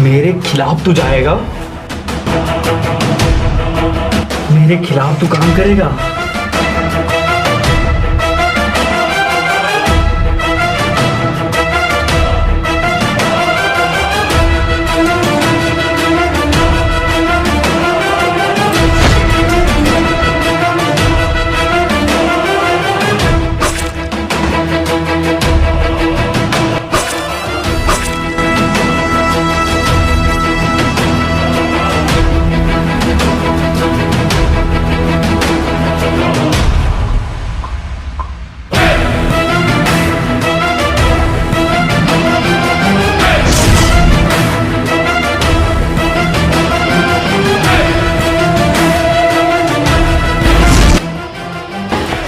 मेरे खिलाफ तू जाएगा? मेरे खिलाफ तू काम करेगा?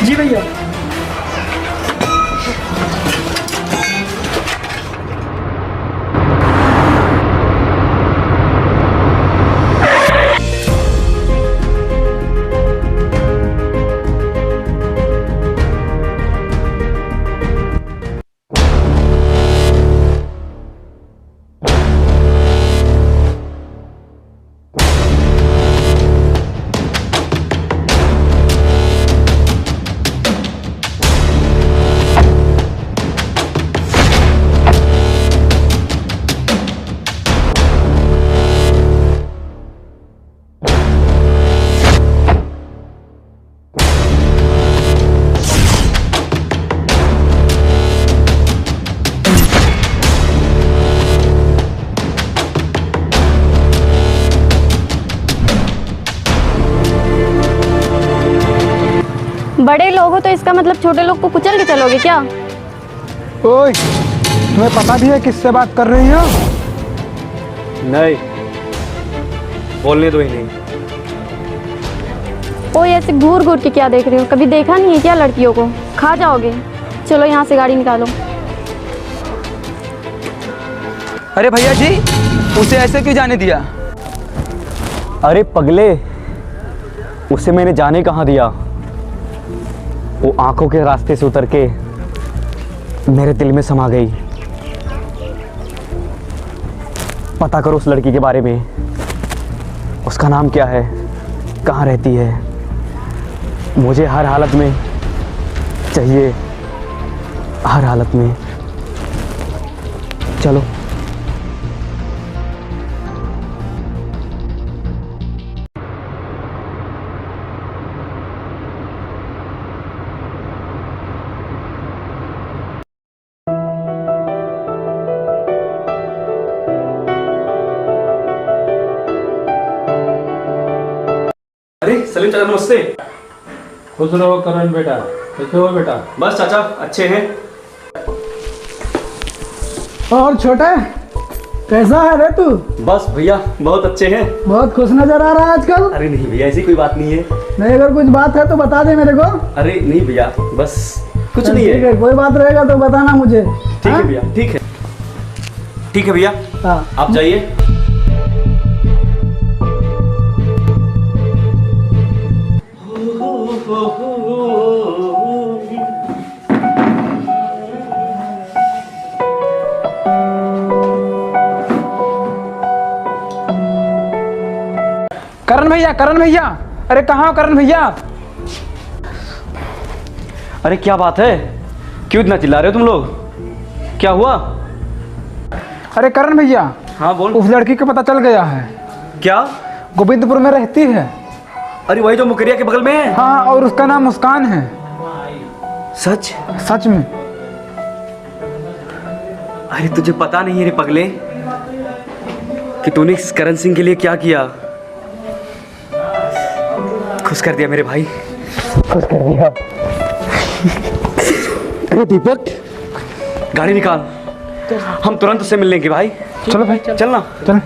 जी भैया। बड़े लोग हो तो इसका मतलब छोटे लोग को कुचल के चलोगे क्या? ओए, तुम्हें पता भी है किससे बात कर रही हो? नहीं, बोलने दो ही नहीं। ओए, ऐसे घूर घूर के क्या देख रहे हो? कभी देखा नहीं है क्या लड़कियों को? खा जाओगे। चलो यहाँ से गाड़ी निकालो। अरे भैया जी, उसे ऐसे क्यों जाने दिया? अरे पगले, उसे मैंने जाने कहाँ दिया? वो आंखों के रास्ते से उतर के मेरे दिल में समा गई। पता करो उस लड़की के बारे में। उसका नाम क्या है, कहाँ रहती है? मुझे हर हालत में चाहिए, हर हालत में। चलो। अरे सलीम चाचा, नमस्ते। खुश रहो करण बेटा, कैसे हो बेटा? बस चाचा अच्छे हैं। और छोटे, कैसा है रे तू? बस भैया बहुत अच्छे हैं। बहुत खुश नजर आ रहा है आजकल। अरे नहीं भैया, ऐसी कोई बात नहीं है। नहीं, अगर कुछ बात है तो बता दे मेरे को। अरे नहीं भैया, बस कुछ चल, नहीं ठीक है। कोई बात रहेगा तो बताना मुझे। ठीक है भैया, ठीक है। ठीक है भैया, हाँ। आप जाइए। करण भैया, करण भैया, अरे कहाँ हो करण भैया? अरे क्या बात है, क्यों इतना चिल्ला रहे हो तुम लोग? क्या हुआ? अरे करण भैया, हाँ बोल। उस लड़की का पता चल गया है। क्या? गोविंदपुर में रहती है। अरे वही जो मुकरिया के बगल में है। हाँ, और उसका नाम मुस्कान है। सच? सच में। अरे तुझे पता नहीं है रे पगले कि तूने इस करण सिंह के लिए क्या किया? खुश कर दिया मेरे भाई, खुश कर दिया। अरे दीपक, गाड़ी निकाल, हम तुरंत उससे मिल लेंगे भाई। चलो भाई, चलना। चल।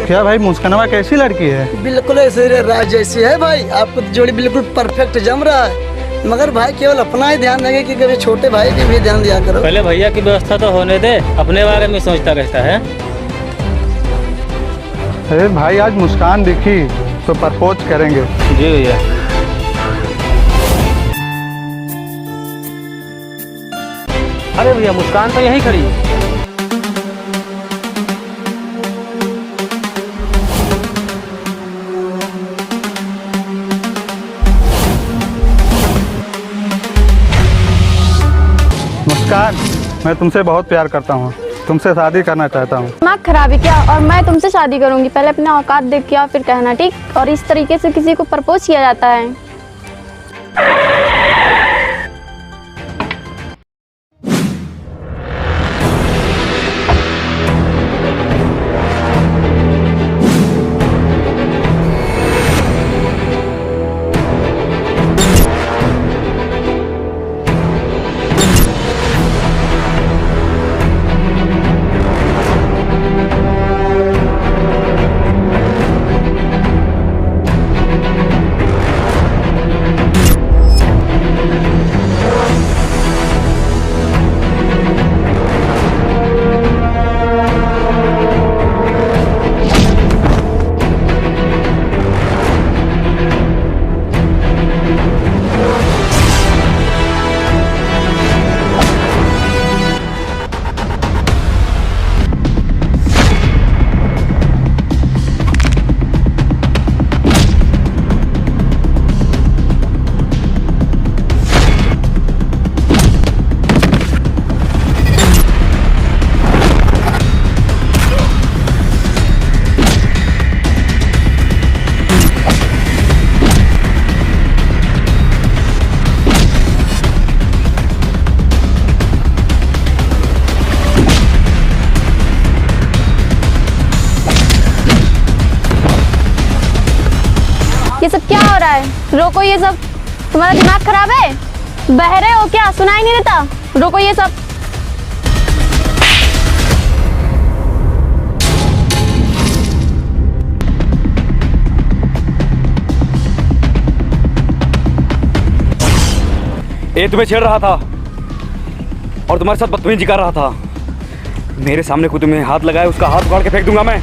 क्या भाई, मुस्कानवा कैसी लड़की है? बिल्कुल ऐसे रे राज जैसी है भाई। आपको तो जोड़ी बिल्कुल परफेक्ट जम रहा है। मगर भाई केवल अपना ही ध्यान देंगे कि कभी छोटे भाई की भी ध्यान दिया करो। पहले भैया की व्यवस्था तो होने दे, अपने बारे में सोचता रहता है। अरे भाई, आज मुस्कान दिखी तो प्रपोज करेंगे। जी भैया। अरे भैया, मुस्कान तो यहीं खड़ी है। मुस्कान, मैं तुमसे बहुत प्यार करता हूँ, तुमसे शादी करना चाहता हूँ। दिमाग खराब है क्या? और मैं तुमसे शादी करूंगी? पहले अपना औकात देख के आओ, फिर कहना, ठीक? और इस तरीके से किसी को प्रपोज किया जाता है? ये सब क्या हो रहा है? रोको ये सब। तुम्हारा दिमाग खराब है? बहरे हो क्या? सुनाई नहीं देता? रोको ये सब। ये तुम्हें छेड़ रहा था और तुम्हारे साथ बदतमीजी कर रहा था। मेरे सामने कोई तुम्हें हाथ लगाए, उसका हाथ उखाड़ के फेंक दूंगा मैं।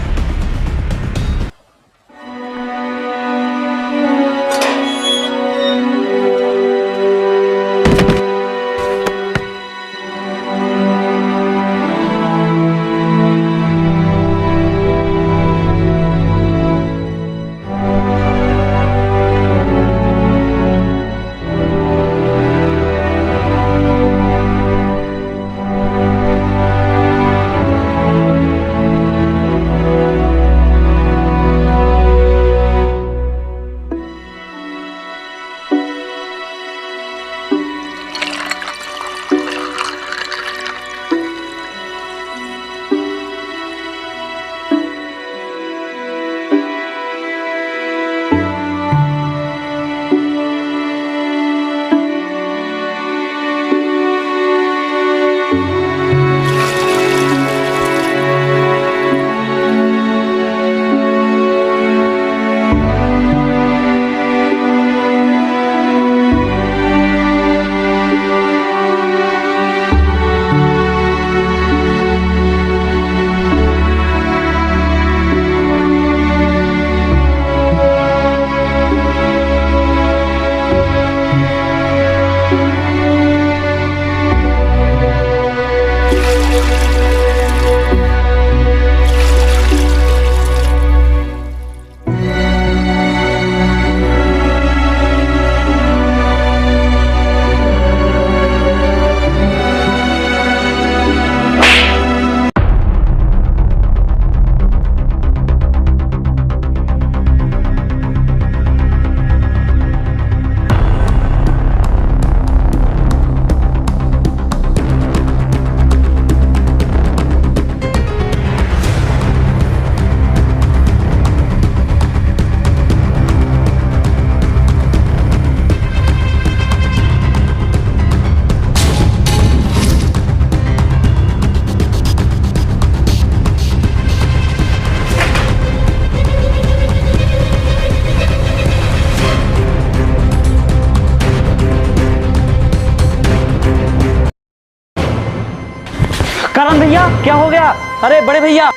क्या हो गया? अरे बड़े भैया,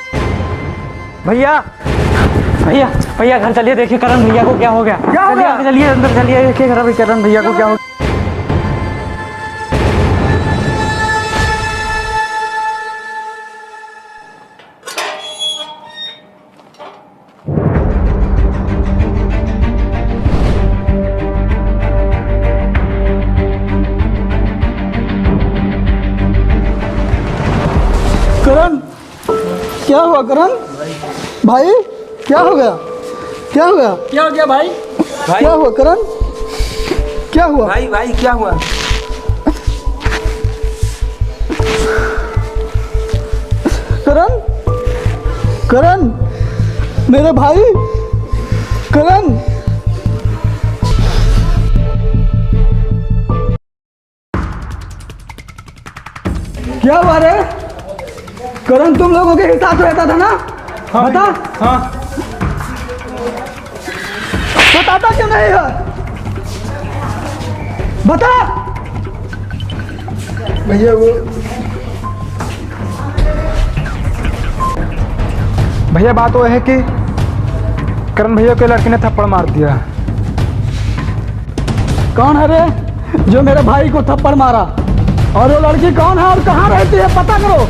भैया भैया भैया घर चलिए, देखिए करण भैया को क्या हो गया। चलिए चलिए अंदर चलिए, देखिए करण भैया को क्या हो गया। करण, क्या हुआ करण? भाई क्या हो गया? क्या हो गया? क्या हो गया भाई? क्या हुआ करण? क्या हुआ? भाई क्या हुआ? करण, करण, मेरे भाई, करण। क्या हुआ रे? करण तुम लोगों के साथ रहता था ना? हाँ, बता। हाँ बताता क्यों नहीं है? बता। भैया वो भैया बात वो है कि करण भैया के लड़के ने थप्पड़ मार दिया। कौन है रे जो मेरे भाई को थप्पड़ मारा? और वो लड़की कौन है और कहाँ रहती है, पता करो।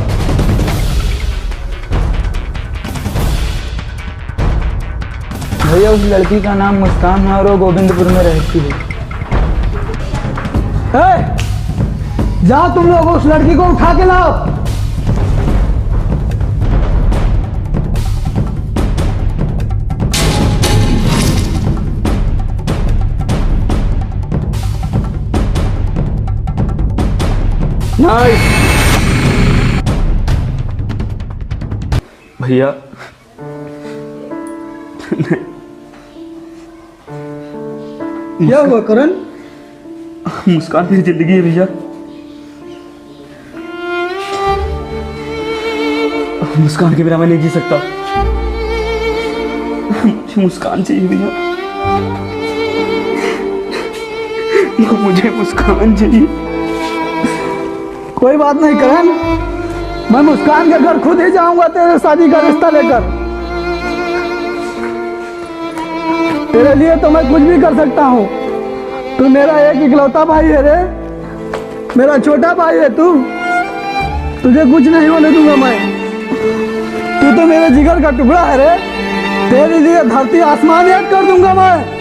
भैया उस लड़की का नाम मुस्कान है और वो गोविंदपुर में रहती है। जाओ तुम लोग उस लड़की को उठा के लाओ। भैया क्या हुआ करण? मुस्कान मेरी जिंदगी है भैया, मुस्कान के बिना मैं नहीं जी सकता। मुझे मुस्कान चाहिए भैया, मुझे मुस्कान चाहिए। कोई बात नहीं करण, मैं मुस्कान के घर खुद ही जाऊंगा तेरे शादी का रिश्ता लेकर। तेरे लिए तो मैं कुछ भी कर सकता हूँ। तू मेरा एक इकलौता भाई है रे, मेरा छोटा भाई है तू। तुझे कुछ नहीं होने दूंगा मैं। तू तो मेरे जिगर का टुकड़ा है रे। तेरे लिए धरती आसमान एक कर दूंगा मैं।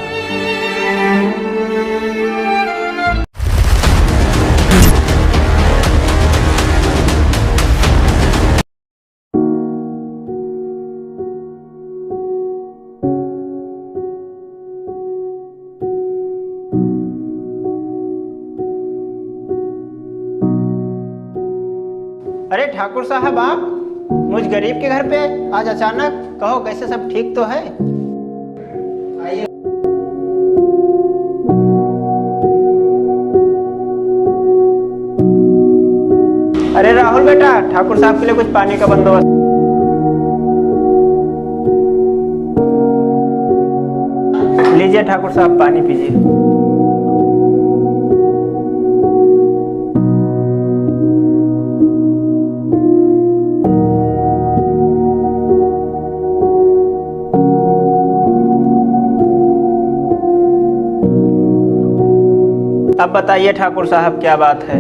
अरे ठाकुर साहब, आप मुझ गरीब के घर पे आज अचानक, कहो कैसे, सब ठीक तो है? आइए। अरे राहुल बेटा, ठाकुर साहब के लिए कुछ पानी का बंदोबस्त। लीजिए ठाकुर साहब, पानी पीजिए। अब बताइए ठाकुर साहब, क्या बात है?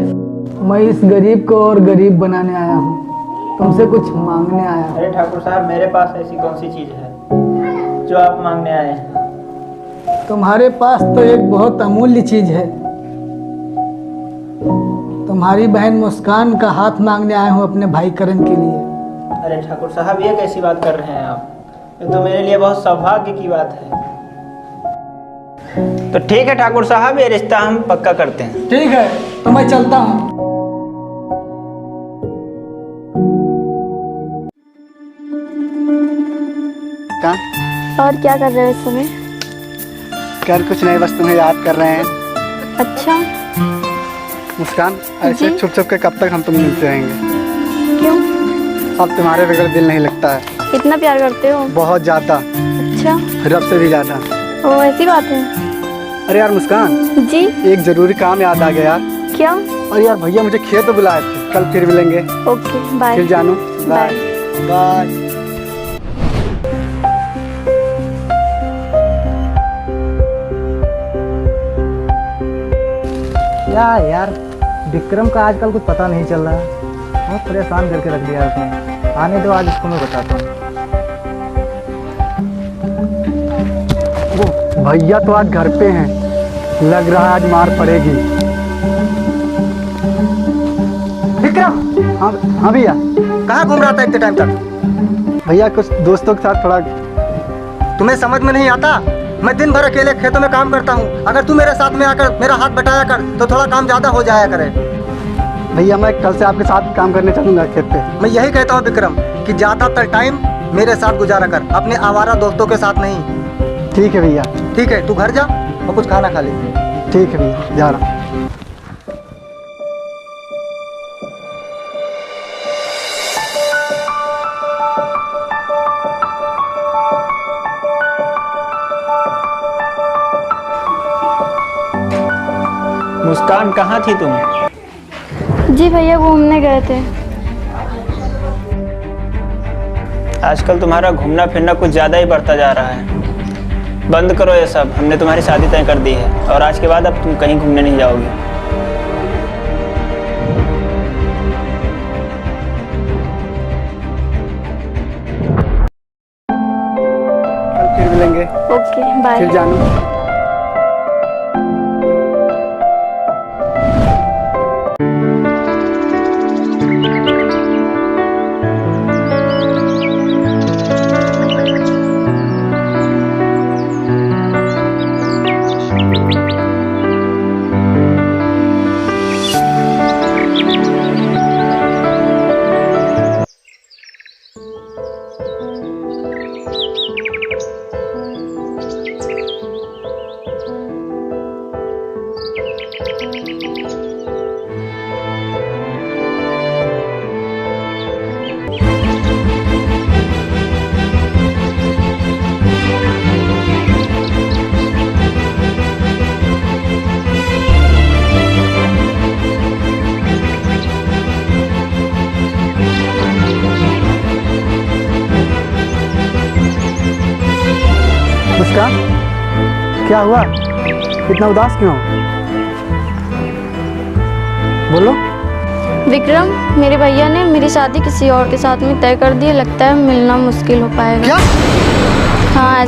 मैं इस गरीब को और गरीब बनाने आया हूँ, तुमसे कुछ मांगने आया हूँ। अरे ठाकुर साहब, मेरे पास ऐसी कौन सी चीज है जो आप मांगने आए हैं? तुम्हारे पास तो एक बहुत अमूल्य चीज है। तुम्हारी बहन मुस्कान का हाथ मांगने आया हूँ अपने भाई करण के लिए। अरे ठाकुर साहब, ये कैसी बात कर रहे हैं आप? ये तो मेरे लिए बहुत सौभाग्य की बात है। तो ठीक है ठाकुर साहब, ये रिश्ता हम पक्का करते हैं। ठीक है, तो मैं चलता हूँ। और क्या कर रहे हो इस समय? कर कुछ नहीं, बस तुम्हें याद कर रहे हैं। अच्छा, मुस्कान, ऐसे जी? छुप छुप के कब तक हम तुम मिलते रहेंगे? क्यों? अब तुम्हारे बगैर दिल नहीं लगता है। इतना प्यार करते हो? बहुत ज्यादा, अच्छा, रब से भी ज्यादा। ओ ऐसी बात है। अरे यार मुस्कान, जी? एक जरूरी काम याद आ गया यार। क्या? और यार भैया मुझे खेत बुलाए थे, कल फिर मिलेंगे। Okay, bye. फिर जानू। बाय। बाय। क्या यार, विक्रम का आजकल कुछ पता नहीं चल रहा है। बहुत परेशान करके रख दिया उसने। आने दो, आज इसको मैं बताता हूँ। वो भैया तो आज घर पे हैं, लग रहा है आज मार पड़ेगी। विक्रम! हाँ भैया। कहाँ घूम रहा था इतने टाइम तक? भैया कुछ दोस्तों के साथ थोड़ा। तुम्हें समझ में नहीं आता? मैं दिन भर अकेले खेतों में काम करता हूँ। अगर तू मेरे साथ में आकर मेरा हाथ बटाया कर तो थोड़ा काम ज़्यादा हो जाया करे। भैया मैं कल से आपके साथ काम करने चलूँगा खेत पे। मैं यही कहता हूँ विक्रम कि ज़्यादातर टाइम मेरे साथ गुजारा कर, अपने आवारा दोस्तों के साथ नहीं। ठीक है भैया। ठीक है, तू घर जा और कुछ खाना खा ले। ठीक है भैया, जा रहा हूँ। मुस्कान, कहाँ थी तुम? जी भैया घूमने गए थे। आजकल तुम्हारा घूमना फिरना कुछ ज़्यादा ही बढ़ता जा रहा है। बंद करो ये सब। हमने तुम्हारी शादी तय कर दी है और आज के बाद अब तुम कहीं घूमने नहीं जाओगे। कल फिर मिलेंगे। Okay bye. फिर जाना। मुस्कान, क्या हुआ? इतना उदास क्यों? बोलो। विक्रम, मेरे भैया ने मेरी शादी किसी और के साथ में तय कर दी है। लगता है मिलना मुश्किल हो पाएगा। क्या? हाँ।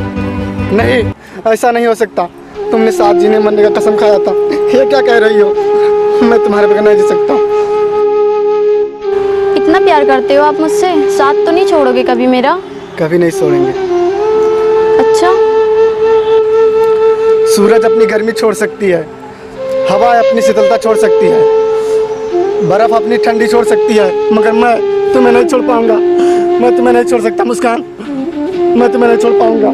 नहीं, ऐसा नहीं हो सकता। तुमने साथ जीने मरने का कसम खाया था। ये क्या कह रही हो? मैं तुम्हारे बगैर नहीं जी सकता। इतना प्यार करते हो आप मुझसे, साथ तो नहीं छोड़ोगे कभी मेरा? कभी नहीं छोड़ेंगे। अच्छा। सूरज अपनी गर्मी छोड़ सकती है, हवा अपनी शीतलता छोड़ सकती है, बर्फ अपनी ठंडी छोड़ सकती है, मगर मैं तुम्हें नहीं छोड़ पाऊंगा। मैं तुम्हें नहीं छोड़ सकता मुस्कान, मैं तुम्हें नहीं छोड़ पाऊंगा।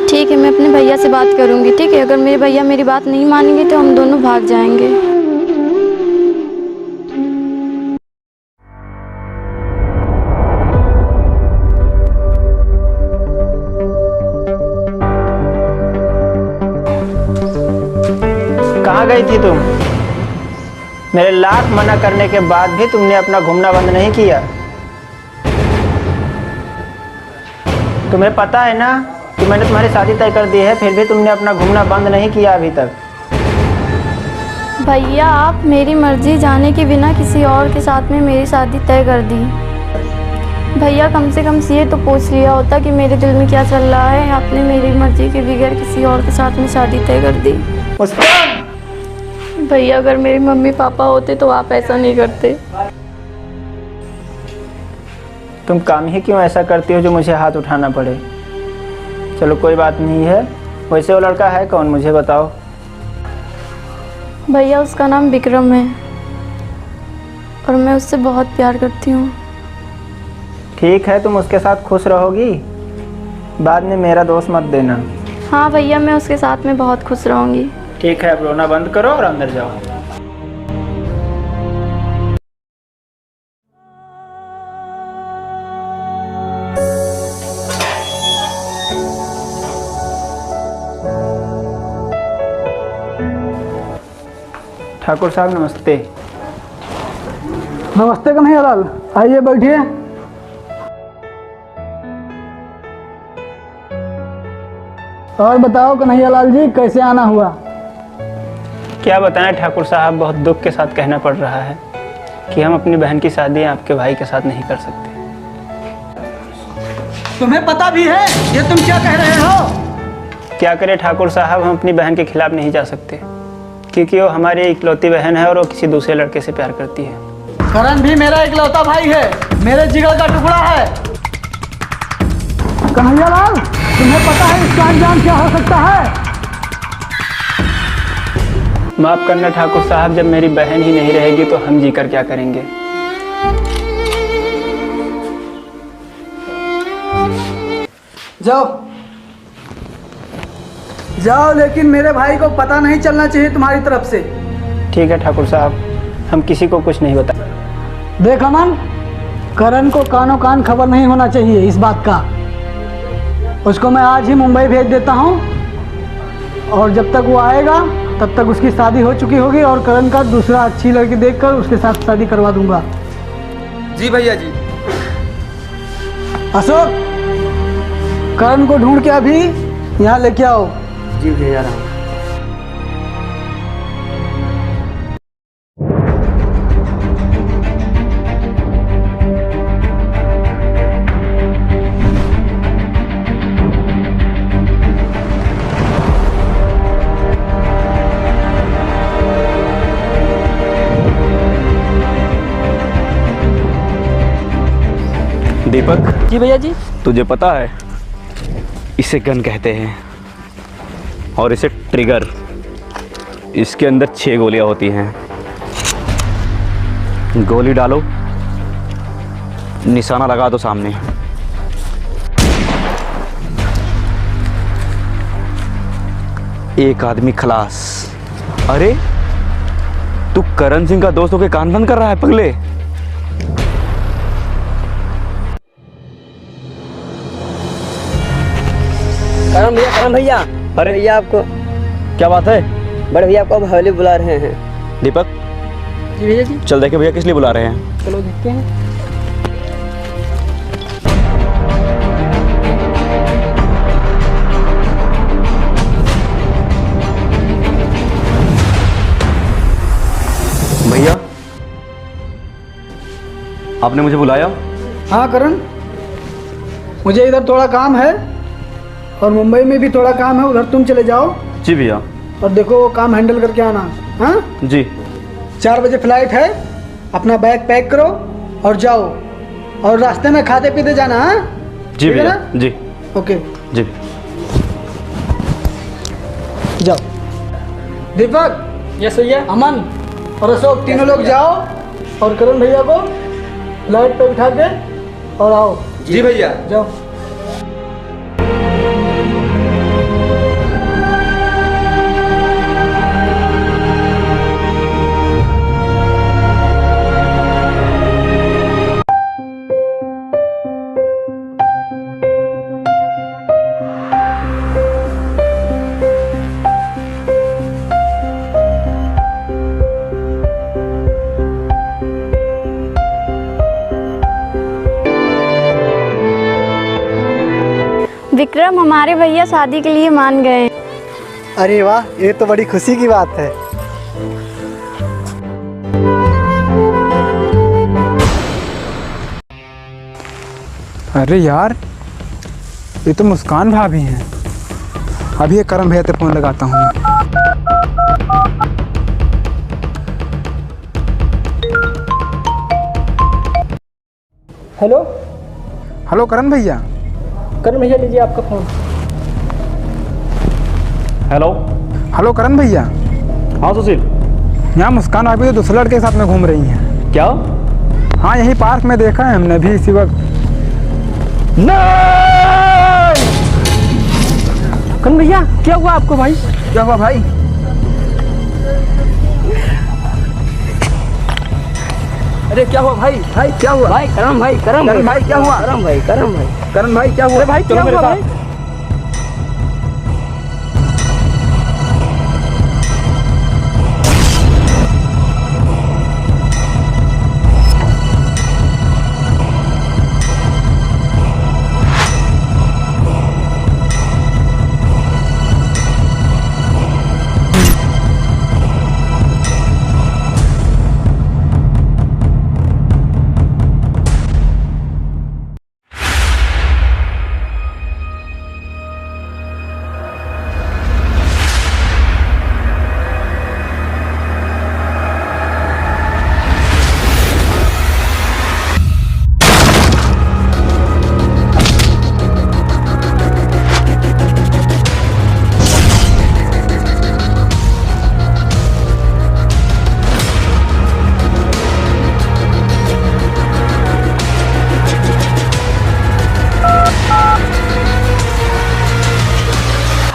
ठीक है, मैं अपने भैया से बात करूंगी। ठीक है, अगर मेरे भैया मेरी बात नहीं मानेंगे तो हम दोनों भाग जाएंगे। कहाँ गई थी तुम? मेरे लाख मना करने के बाद भी तुमने अपना घूमना बंद नहीं किया। तुम्हें पता है ना कि मैंने तुम्हारी शादी तय कर दी है, फिर भी तुमने अपना घूमना बंद नहीं किया अभी तक। भैया, आप मेरी मर्जी जाने के बिना किसी और के साथ में मेरी शादी तय कर दी। भैया, कम से कम ये तो पूछ लिया होता कि मेरे दिल में क्या चल रहा है। आपने मेरी मर्जी के बगैर किसी और के साथ में शादी तय कर दी। भैया, अगर मेरे मम्मी पापा होते तो आप ऐसा नहीं करते। तुम काम ही क्यों ऐसा करती हो जो मुझे हाथ उठाना पड़े? चलो कोई बात नहीं है। वैसे वो लड़का है कौन, मुझे बताओ। भैया, उसका नाम विक्रम है और मैं उससे बहुत प्यार करती हूँ। ठीक है, तुम उसके साथ खुश रहोगी, बाद में मेरा दोष मत देना। हाँ भैया, मैं उसके साथ में बहुत खुश रहूँगी। ठीक है, अब रोना बंद करो और अंदर जाओ। ठाकुर साहब नमस्ते। नमस्ते कन्हैयालाल, आइए बैठिए। और बताओ कन्हैया लाल जी, कैसे आना हुआ? क्या बताएं ठाकुर साहब, बहुत दुख के साथ कहना पड़ रहा है कि हम अपनी बहन की शादी आपके भाई के साथ नहीं कर सकते। तुम्हें पता भी है ये तुम क्या कह रहे हो? क्या करें ठाकुर साहब, हम अपनी बहन के खिलाफ नहीं जा सकते क्योंकि वो हमारी इकलौती बहन है और वो किसी दूसरे लड़के से प्यार करती है। करण भी मेरा इकलौता भाई है, मेरे जिगर का टुकड़ा है। कन्हैया लाल, तुम्हें पता है इसका अंजाम क्या हो सकता है? माफ करना ठाकुर साहब, जब मेरी बहन ही नहीं रहेगी तो हम जीकर क्या करेंगे। जाओ जाओ, लेकिन मेरे भाई को पता नहीं चलना चाहिए तुम्हारी तरफ से। ठीक है ठाकुर साहब, हम किसी को कुछ नहीं बता। देख अमन, करण को कानों कान खबर नहीं होना चाहिए इस बात का। उसको मैं आज ही मुंबई भेज देता हूँ और जब तक वो आएगा तब तक उसकी शादी हो चुकी होगी और करण का दूसरा अच्छी लड़की देखकर उसके साथ शादी करवा दूंगा। जी भैया जी। अशोक, करण को ढूंढ के अभी यहाँ लेके आओ। जी भैया राम। दीपक। जी भैया जी। तुझे पता है इसे गन कहते हैं और इसे ट्रिगर। इसके अंदर 6 गोलियां होती हैं। गोली डालो, निशाना लगा दो सामने। एक आदमी खलास। अरे तू करण सिंह का दोस्त होके कान बंद कर रहा है पगले। करण भैया। अरे भैया आपको, क्या बात है? बड़े भैया आपको हवेली बुला रहे हैं। दीपक। जी भैया जी। चल देखे भैया किस लिए बुला रहे हैं। चलो देखते हैं। भैया आपने मुझे बुलाया? हाँ करण, मुझे इधर थोड़ा काम है और मुंबई में भी थोड़ा काम है, उधर तुम चले जाओ। जी भैया। और देखो वो काम हैंडल करके आना। हाँ जी। 4 बजे फ्लाइट है, अपना बैग पैक करो और जाओ, और रास्ते में खाते पीते जाना। हाँ जी ठीक है भैया। ना? जी ओके जी। जाओ। दीपक, यस भैया। अमन और अशोक, तीनों लोग जाओ और करण भैया को फ्लाइट पे बिठा के और आओ। जी भैया। जाओ। विक्रम, हमारे भैया शादी के लिए मान गए। अरे वाह, ये तो बड़ी खुशी की बात है। अरे यार, ये तो मुस्कान भाभी हैं। अभी ये करण भैया से फ़ोन लगाता हूँ मैं। हेलो हेलो करण भैया। करण भैया, लीजिए आपका फ़ोन। हेलो। हेलो करण भैया। हाँ सुशील। यहाँ मुस्कान भाभी तो दूसरे लड़के के साथ में घूम रही हैं। क्या? हाँ, यही पार्क में देखा है हमने भी इसी वक्त। करण भैया, क्या हुआ आपको भाई? क्या हुआ भाई? अरे क्या हुआ भाई? भाई क्या हुआ? भाई करण भाई, करण भाई क्या हुआ? करण भाई, करण भाई। करण भाई क्या हुआ? अरे भाई क्या हुआ भाई?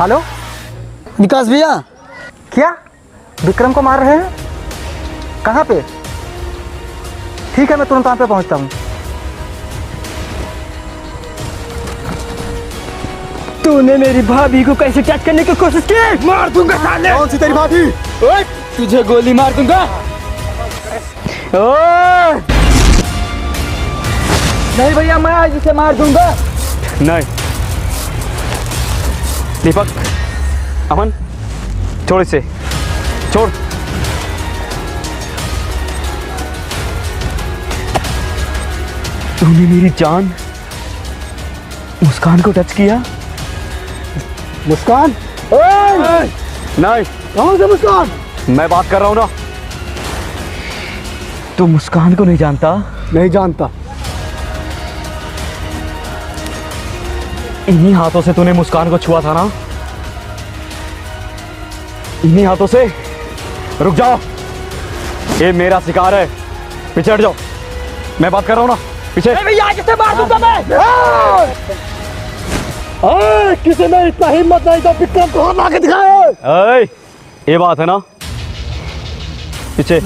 हेलो विकास भैया, क्या विक्रम को मार रहे हैं? कहाँ पे? ठीक है, मैं तुरंत वहाँ पे पहुँचता हूँ। तूने मेरी भाभी को कैसे टच करने की कोशिश की? मार दूंगा साले। कौन सी तेरी भाभी? ओए, तुझे गोली मार दूंगा। ओए! नहीं भैया, मैं आज इसे मार दूंगा। नहीं दीपक, अमन, छोड़ इसे, छोड़। तूने मेरी जान मुस्कान को टच किया? मुस्कान? ओए! नहीं, कौन से मुस्कान? मैं बात कर रहा हूं ना। तू मुस्कान को नहीं जानता? नहीं जानता। इन्हीं हाथों से तूने मुस्कान को छुआ था ना? इन्हीं हाथों से? रुक जाओ, ये मेरा शिकार है, पीछे हट जाओ। मैं बात कर रहा हूं ना, पीछे। भैया किसे मार दूंगा मैं? किसी में इतना हिम्मत नहीं तो विक्रम को और लाके दिखाए। ये बात है ना, पीछे।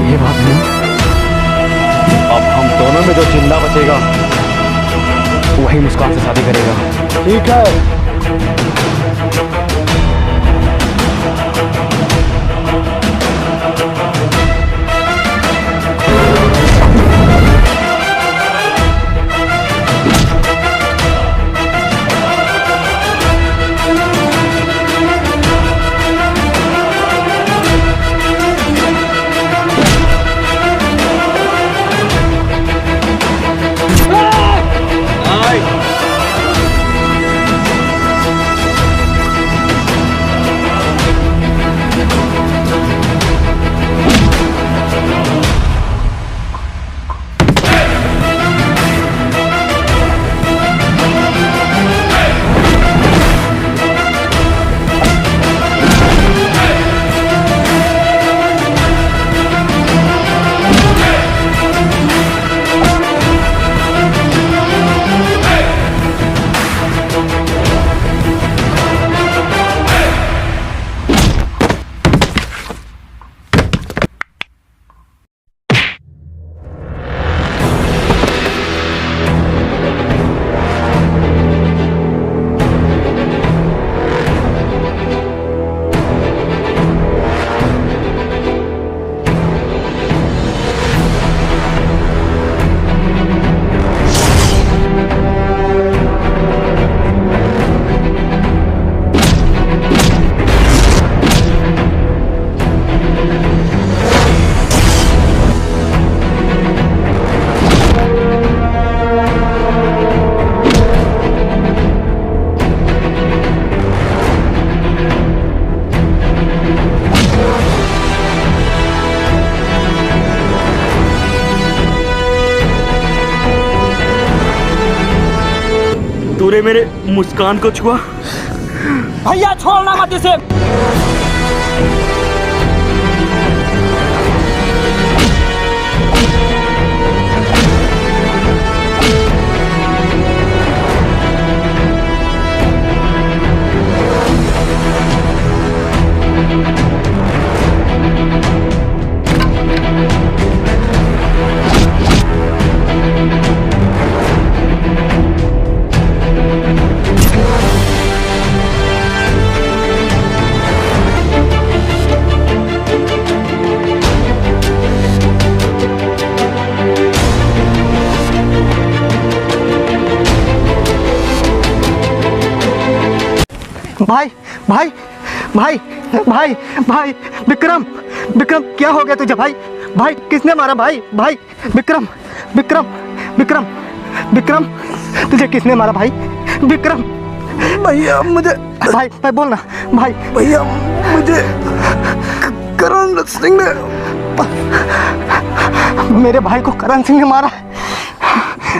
ये बात है ना, अब हम दोनों में जो जिंदा बचेगा वही मुस्कान से शादी करेगा। ठीक है। तूने मेरे मुस्कान को छुआ? भैया छोड़ना मत इसे। भाई भाई भाई भाई भाई विक्रम, विक्रम क्या हो गया तुझे भाई? भाई किसने मारा भाई? भाई विक्रम, विक्रम, विक्रम, विक्रम तुझे किसने मारा भाई? विक्रम भैया मुझे, भाई भाई बोलना भाई। भैया मुझे करण सिंह ने, मेरे भाई को करण सिंह ने मारा।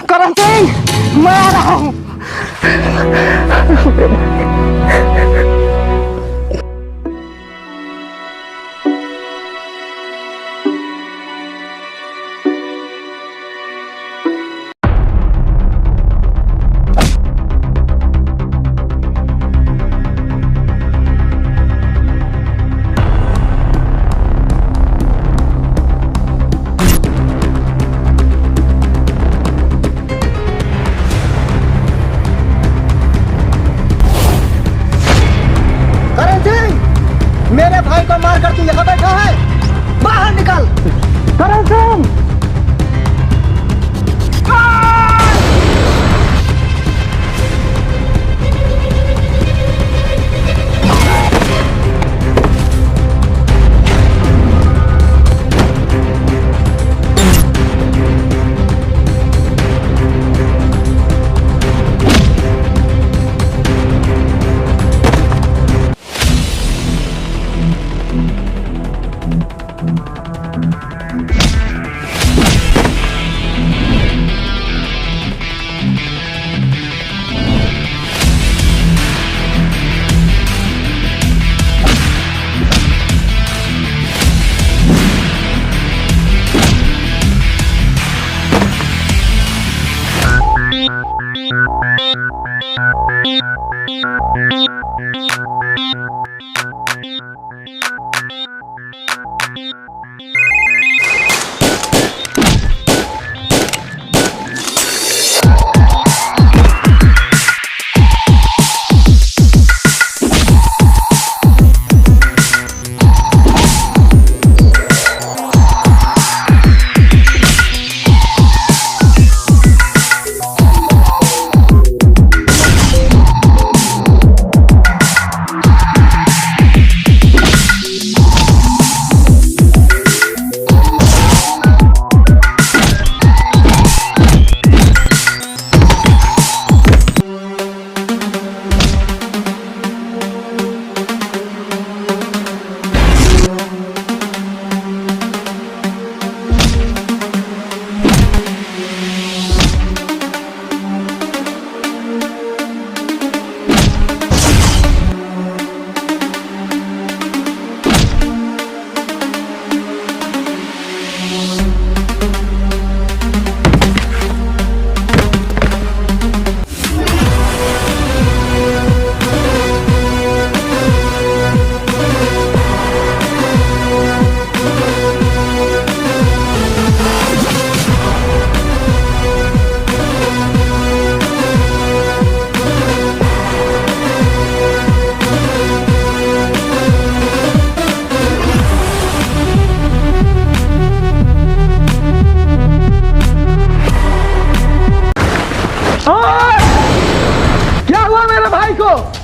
करण सिंह मैं आ रहा हूँ।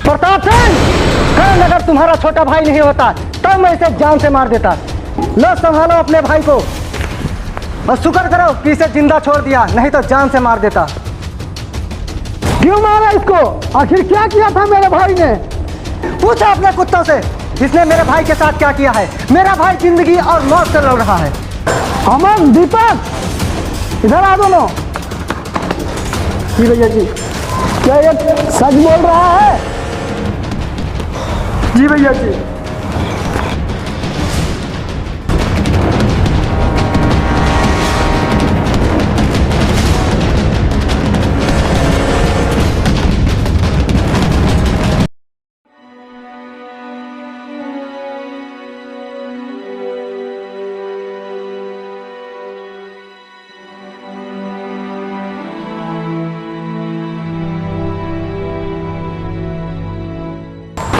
प्रताप सिंह, करण अगर तुम्हारा छोटा भाई नहीं होता तब मैं इसे जान से मार देता। लो संभालो अपने भाई को और शुक्र करो कि इसे जिंदा छोड़ दिया, नहीं तो जान से मार देता। क्यों मारा इसको? आखिर क्या किया था मेरे भाई ने? पूछा अपने कुत्तों से इसने मेरे भाई के साथ क्या किया है। मेरा भाई जिंदगी और मौत से लड़ रहा है। अमन, दीपक, इधर आ दोनों। जी भैया जी, क्या ये सच बोल रहा है? जी भैया जी।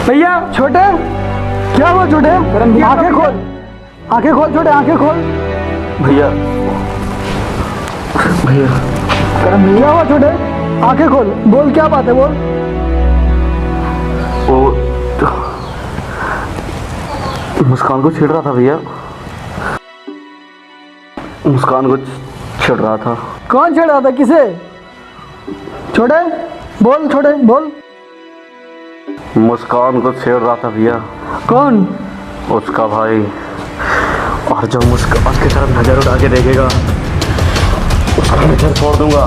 भैया छोटे, क्या हुआ छोटे? आंखें खोल, आंखें खोल छोटे, आंखें खोल। भैया भैया क्या हुआ छोटे? आंखें खोल, बोल क्या बात है, बोल। वो मुस्कान को छेड़ रहा था भैया, मुस्कान को छेड़ रहा था। कौन छेड़ रहा था, किसे? छोटे बोल, छोटे बोल। मुस्कान को छेड़ रहा था भैया। कौन? उसका भाई। और जब मुस्कान की तरफ नजर उठा के देखेगा उसका नजर छोड़ दूंगा।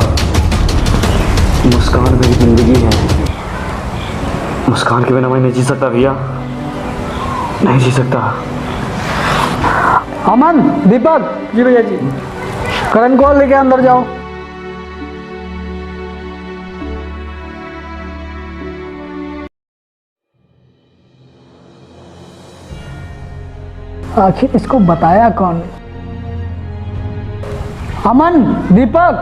मुस्कान मेरी जिंदगी है, मुस्कान के बिना मैं नहीं जी सकता भैया, नहीं जी सकता। अमन, दीपक। जी भैया जी। करण को लेके अंदर जाओ। आखिर इसको बताया कौन? अमन, दीपक,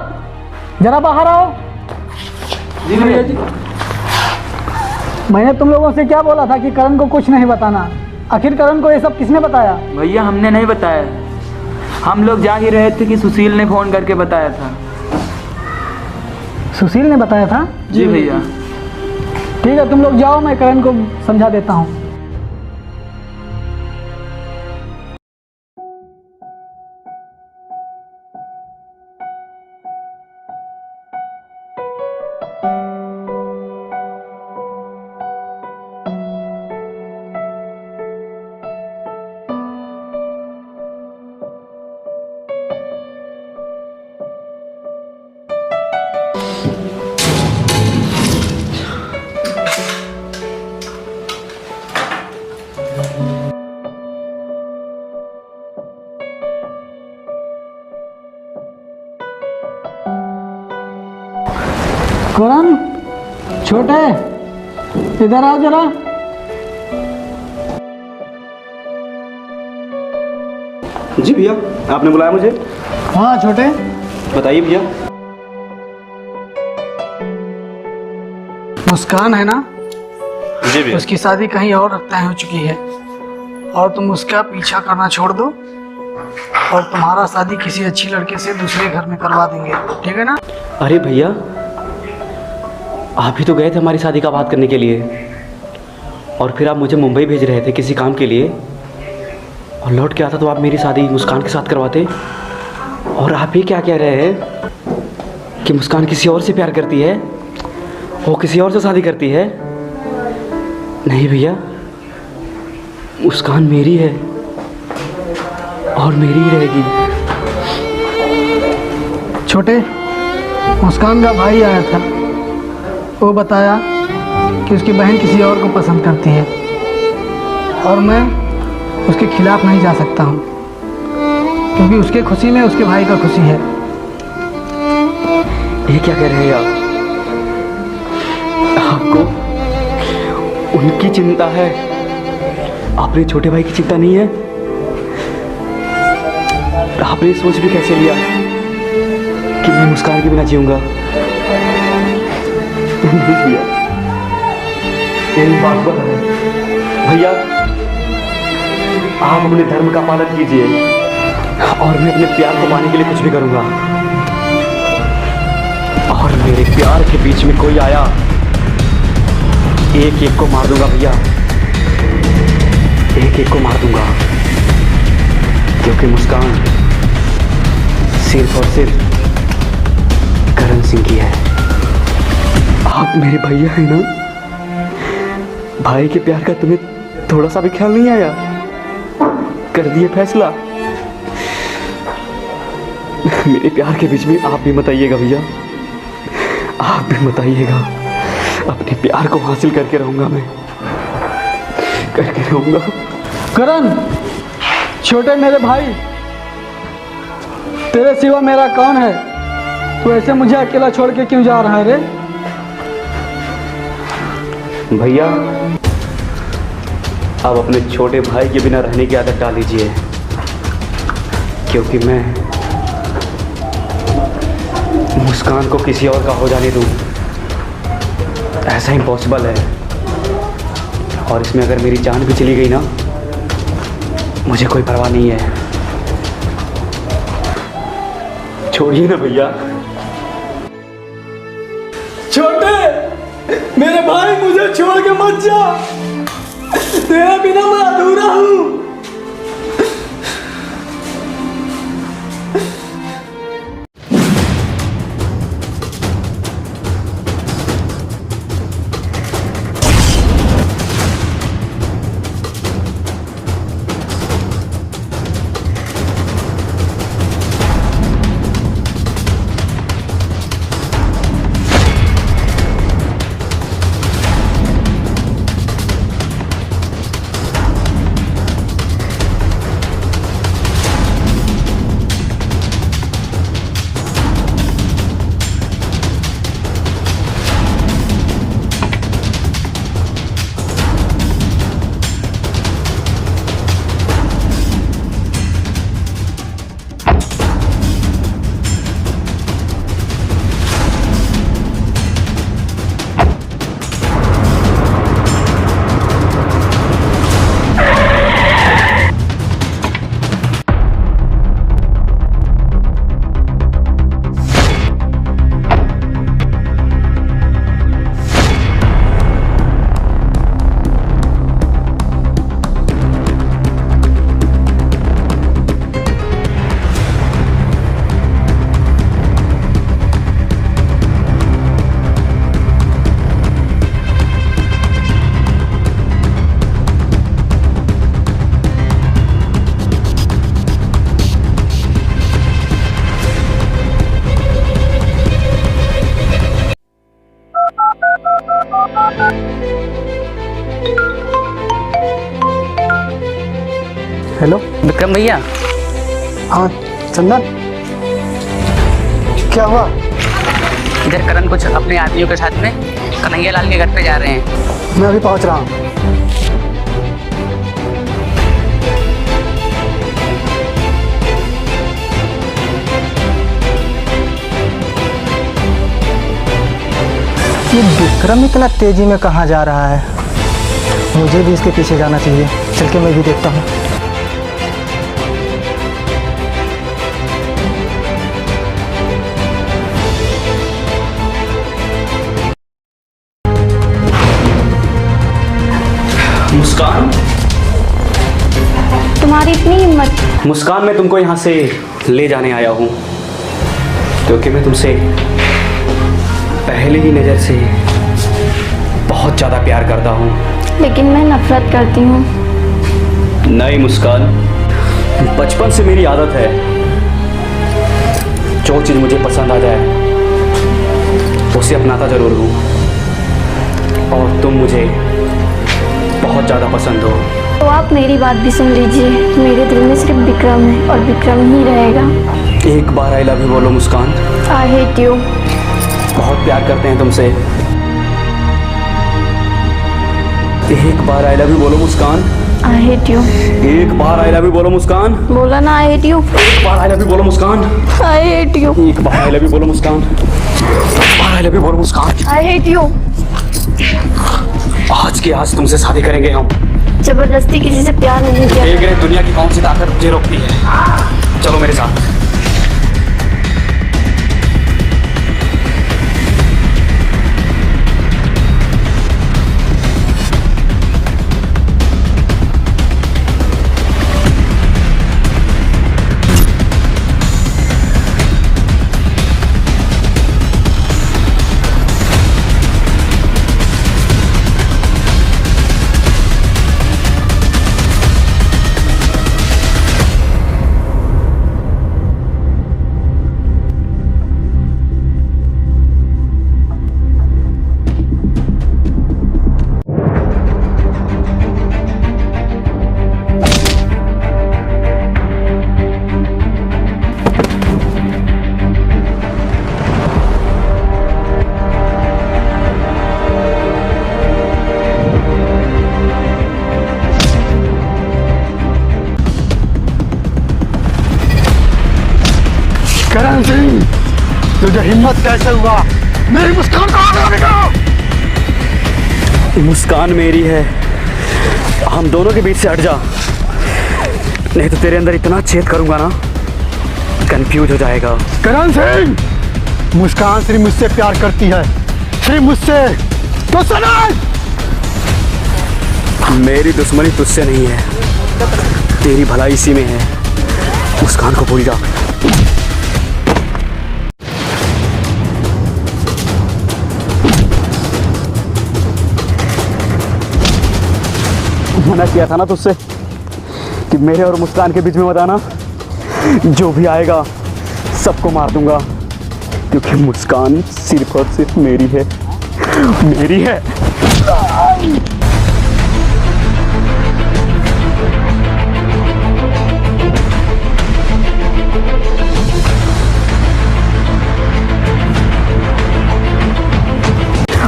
जरा बाहर आओ। जी भैया जी। मैंने तुम लोगों से क्या बोला था कि करण को कुछ नहीं बताना? आखिर करण को ये सब किसने बताया? भैया हमने नहीं बताया, हम लोग जा ही रहे थे कि सुशील ने फोन करके बताया था। सुशील ने बताया था? जी भैया। ठीक है, तुम लोग जाओ, मैं करण को समझा देता हूँ। करण, छोटे, इधर आओ जरा। जी भैया, आपने बुलाया मुझे? हाँ छोटे, बताइए भैया। मुस्कान है ना, जी भैया। उसकी शादी कहीं और तय हो चुकी है और तुम उसका पीछा करना छोड़ दो और तुम्हारा शादी किसी अच्छी लड़के से दूसरे घर में करवा देंगे, ठीक है ना? अरे भैया, आप ही तो गए थे हमारी शादी का बात करने के लिए और फिर आप मुझे मुंबई भेज रहे थे किसी काम के लिए और लौट के आता तो आप मेरी शादी मुस्कान के साथ करवाते। और आप ही क्या कह रहे हैं कि मुस्कान किसी और से प्यार करती है, वो किसी और से शादी करती है? नहीं भैया, मुस्कान मेरी है और मेरी ही रहेगी। छोटे, मुस्कान का भाई आया था, वो बताया कि उसकी बहन किसी और को पसंद करती है और मैं उसके खिलाफ नहीं जा सकता हूँ क्योंकि उसके खुशी में उसके भाई का खुशी है। ये क्या कह रहे हैं आप? आपको उनकी चिंता है, अपने छोटे भाई की चिंता नहीं है? आपने सोच भी कैसे लिया कि मैं मुस्कान के बिना जीऊंगा? नहीं भैया, यही बात पर है। भैया, आप अपने धर्म का पालन कीजिए और मैं अपने प्यार को पाने के लिए कुछ भी करूंगा। और मेरे प्यार के बीच में कोई आया, एक एक को मार दूंगा भैया, एक एक को मार दूंगा, क्योंकि मुस्कान सिर्फ और सिर्फ करण सिंह की है। आप मेरे भैया हैं ना? भाई के प्यार का तुम्हें थोड़ा सा भी ख्याल नहीं आया? कर दिए फैसला? मेरे प्यार के बीच में आप भी मत आइएगा भैया, आप भी मत आइएगा। अपने प्यार को हासिल करके रहूंगा मैं, करके रहूंगा। करण, छोटे मेरे भाई, तेरे सिवा मेरा कौन है? तू ऐसे मुझे अकेला छोड़ के क्यों जा रहा है रे? भैया, अब अपने छोटे भाई के बिना रहने की आदत डाल लीजिए, क्योंकि मैं मुस्कान को किसी और का हो जाने दूं, ऐसा इम्पॉसिबल है। और इसमें अगर मेरी जान भी चली गई ना, मुझे कोई परवाह नहीं है। छोड़िए ना भैया। छोटे मेरे भाई, मुझे छोड़ के मत जा, तेरे बिना मैं अधूरा हूँ। हेलो विक्रम भैया, हाँ चंदन, क्या हुआ? इधर करण कुछ अपने आदमियों के साथ में कन्हैया लाल के घर पे जा रहे हैं। मैं अभी पहुंच रहा हूँ। ये विक्रम इतना तेजी में कहाँ जा रहा है? मुझे भी इसके पीछे जाना चाहिए। चल के मैं भी देखता हूँ। मुस्कान, तुम्हारी इतनी हिम्मत? मुस्कान, मैं तुमको यहाँ से ले जाने आया हूँ क्योंकि मैं तुमसे पहले ही नज़र से बहुत ज़्यादा प्यार करता हूँ। लेकिन मैं नफरत करती हूँ। नहीं मुस्कान, बचपन से मेरी आदत है, जो चीज़ मुझे पसंद आ जाए उसे अपनाता ज़रूर हूँ, और तुम मुझे बहुत ज़्यादा पसंद हो। तो आप मेरी बात भी सुन लीजिए। मेरे दिल में सिर्फ विक्रम है और विक्रम ही रहेगा। एक बार आई लव यू बोलो मुस्कान। I hate you. बहुत प्यार करते हैं तुमसे। एक बार आई लव यू बोलो मुस्कान। I hate you. एक बार आई लव यू बोलो मुस्कान। बोला ना आई हेट यू। एक बार आई लव यू बोलो मुस्कान। I hate you. एक बार आई लव यू बोलो मुस्कान। एक बार आई लव यू बोलो मुस्कान। I hate you. आज के आज तुमसे शादी करेंगे हम। जबरदस्ती किसी से प्यार नहीं किया। देख रहे दुनिया की कौन सी ताकत मुझे रोकती है। चलो मेरे साथ। करण सिंह, तुझे हिम्मत कैसे हुआ मेरी मुस्कान को आगे लाने का? मुस्कान मेरी है, हम दोनों के बीच से हट जा, नहीं तो तेरे अंदर इतना छेद करूंगा ना, कंफ्यूज हो जाएगा। करण सिंह, मुस्कान सिर्फ मुझसे प्यार करती है, सिर्फ मुझसे। तो सुना, मेरी दुश्मनी तुझसे नहीं है, तेरी भलाई इसी में है। मुस्कान को भूल जा। मना किया था ना तुझसे कि मेरे और मुस्कान के बीच में मत आना। जो भी आएगा सबको मार दूंगा, क्योंकि मुस्कान सिर्फ और सिर्फ मेरी है, मेरी है।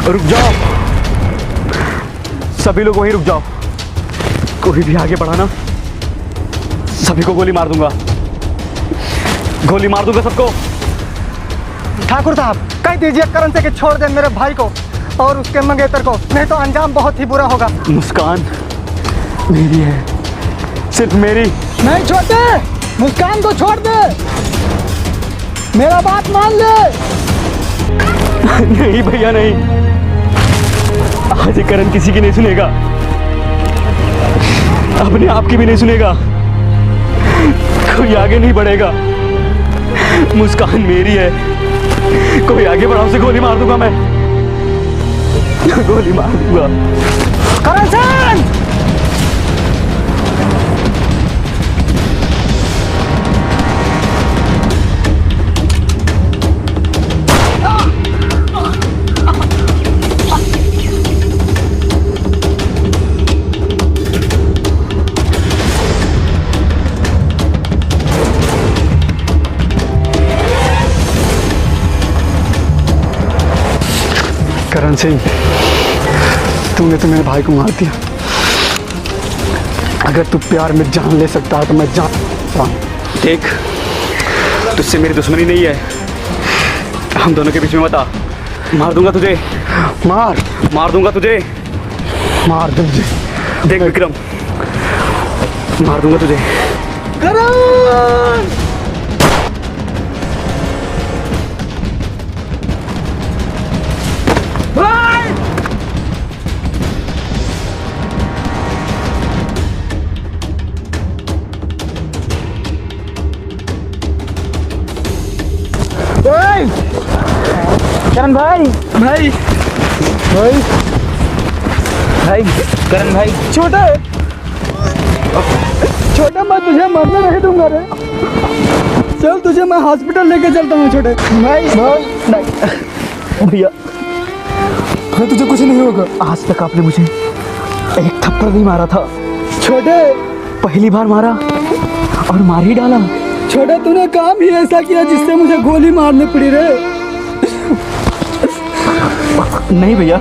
रुक जाओ, सभी लोग वहीं रुक जाओ। कोई भी आगे बढ़ा ना, सभी को गोली मार दूंगा, गोली मार दूंगा सबको। ठाकुर साहब, कह दीजिए करण से कि छोड़ दे मेरे भाई को और उसके मंगेतर को, नहीं तो अंजाम बहुत ही बुरा होगा। मुस्कान मेरी है, सिर्फ मेरी। नहीं छोड़ते, मुस्कान को छोड़ दे, मेरा बात मान ले। नहीं भैया नहीं, आज ये करण किसी की नहीं सुनेगा, अपने आप की भी नहीं सुनेगा, कोई आगे नहीं बढ़ेगा। मुस्कान मेरी है, कोई आगे बढ़ा उसे गोली मार दूंगा मैं, गोली मार दूंगा। करण सिंह! करण सिंह, तूने तो मेरे भाई को मार दिया। अगर तू प्यार में जान ले सकता है तो मैं जान सकता हूँ। देख, तुझसे मेरी दुश्मनी नहीं है, हम दोनों के बीच में मत आ, मार दूंगा तुझे, मार दूंगा तुझे, मार दे मुझे। देख विक्रम, मार दूंगा तुझे। करण भाई भाई भाई भाई करण भाई छोटे छोटे, मैं तुझे मरने नहीं दूंगा रे। चल तुझे मैं हॉस्पिटल लेके चलता हूँ छोटे। भाई भाई नहीं भैया, भाई तुझे कुछ नहीं होगा। आज तक आपने मुझे एक थप्पड़ नहीं मारा था, छोटे पहली बार मारा और मार ही डाला। छोटे, तूने काम ही ऐसा किया जिससे मुझे गोली मारनी पड़ी रे। नहीं भैया,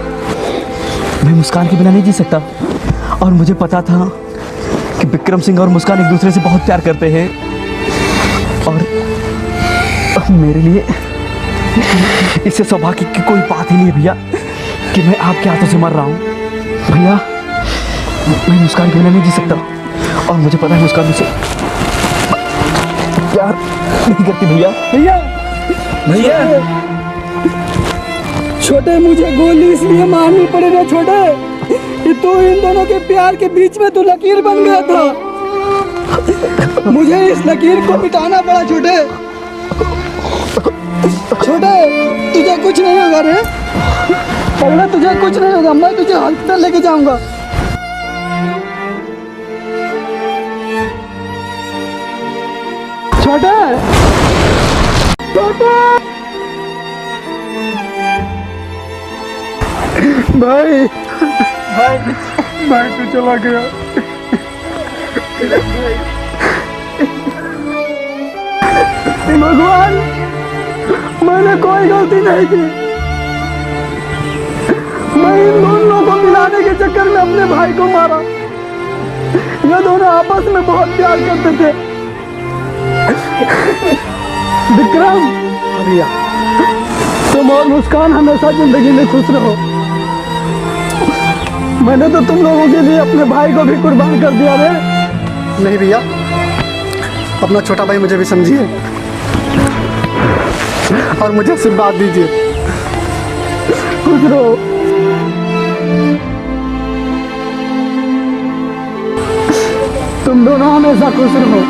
मैं मुस्कान के बिना नहीं जी सकता, और मुझे पता था कि विक्रम सिंह और मुस्कान एक दूसरे से बहुत प्यार करते हैं, और मेरे लिए इससे सौभाग्य की कोई बात ही नहीं है भैया कि मैं आपके हाथों से मर रहा हूँ। भैया, मैं मुस्कान के बिना नहीं जी सकता, और मुझे पता है मुस्कान मुझसे प्यार नहीं करती। भैया भैया भैया छोटे, मुझे गोली इसलिए मारनी पड़ी रे छोटे कि तू इन दोनों के प्यार के बीच में तू लकीर बन गया था। मुझे इस लकीर को मिटाना पड़ा छोटे। छोटे, तुझे कुछ नहीं होगा रे, पगला, तुझे कुछ नहीं होगा। मैं तुझे हॉस्पिटल लेके जाऊंगा। छोटे छोटे भाई भाई भाई, तू चला गया। भगवान, मैंने कोई गलती नहीं की। मैं इन दोनों को मिलाने के चक्कर में अपने भाई को मारा। ये दोनों आपस में बहुत प्यार करते थे। विक्रम, भैया, तुम और मुस्कान हमेशा जिंदगी में खुश रहो। मैंने तो तुम लोगों के लिए अपने भाई को भी कुर्बान कर दिया रे। नहीं भैया, अपना छोटा भाई मुझे भी समझिए और मुझे आशीर्वाद दीजिए। खुश रहो। तुम दोनों हमेशा खुश रहो।